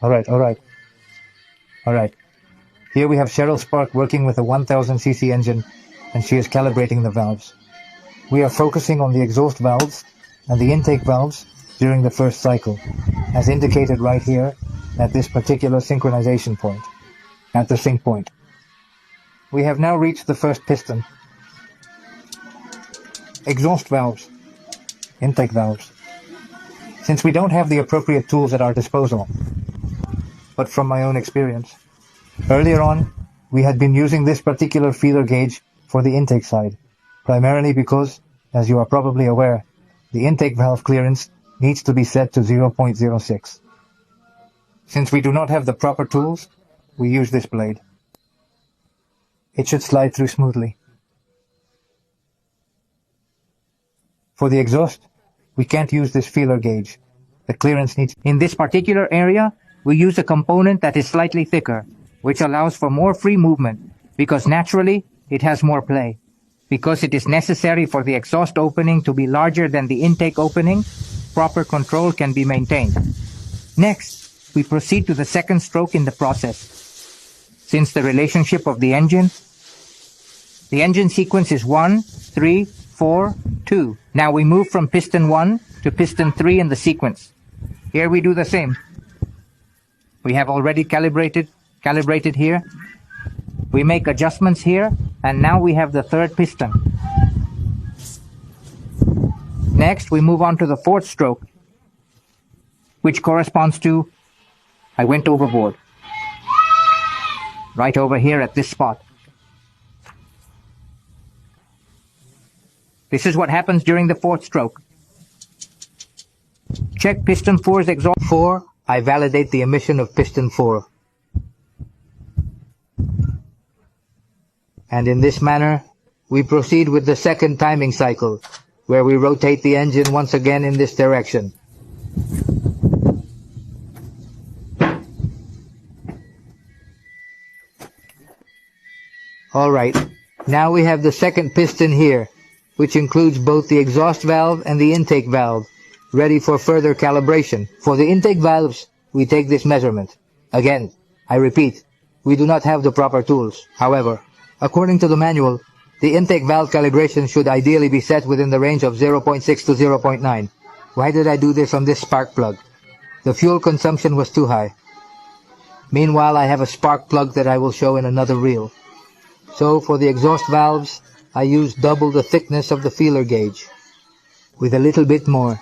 Alright. Here we have Cheryl Spark working with a 1000cc engine, and she is calibrating the valves. We are focusing on the exhaust valves and the intake valves during the first cycle, as indicated right here at this particular synchronization point, at the sync point. We have now reached the first piston. Exhaust valves, intake valves. Since we don't have the appropriate tools at our disposal, but from my own experience, earlier on, we had been using this particular feeler gauge for the intake side, primarily because, as you are probably aware, the intake valve clearance needs to be set to 0.06. Since we do not have the proper tools, we use this blade. It should slide through smoothly. For the exhaust, we can't use this feeler gauge. The clearance needs... In this particular area, we use a component that is slightly thicker, which allows for more free movement, because naturally, it has more play. Because it is necessary for the exhaust opening to be larger than the intake opening, proper control can be maintained. Next, we proceed to the second stroke in the process. Since the relationship of the engine sequence is 1, 3, 4, 2. Now we move from piston 1 to piston 3 in the sequence. Here we do the same. We have already calibrated here. We make adjustments here, and now we have the third piston. Next, we move on to the fourth stroke, which corresponds to, I went overboard. Right over here at this spot. This is what happens during the fourth stroke. Check piston 4's exhaust. 4, I validate the emission of piston 4. And in this manner, we proceed with the second timing cycle, where we rotate the engine once again in this direction. Alright, now we have the second piston here, which includes both the exhaust valve and the intake valve, ready for further calibration. For the intake valves, we take this measurement. Again, I repeat, we do not have the proper tools. However, according to the manual, the intake valve calibration should ideally be set within the range of 0.6 to 0.9. Why did I do this on this spark plug? The fuel consumption was too high. Meanwhile, I have a spark plug that I will show in another reel. So for the exhaust valves, I used double the thickness of the feeler gauge, with a little bit more.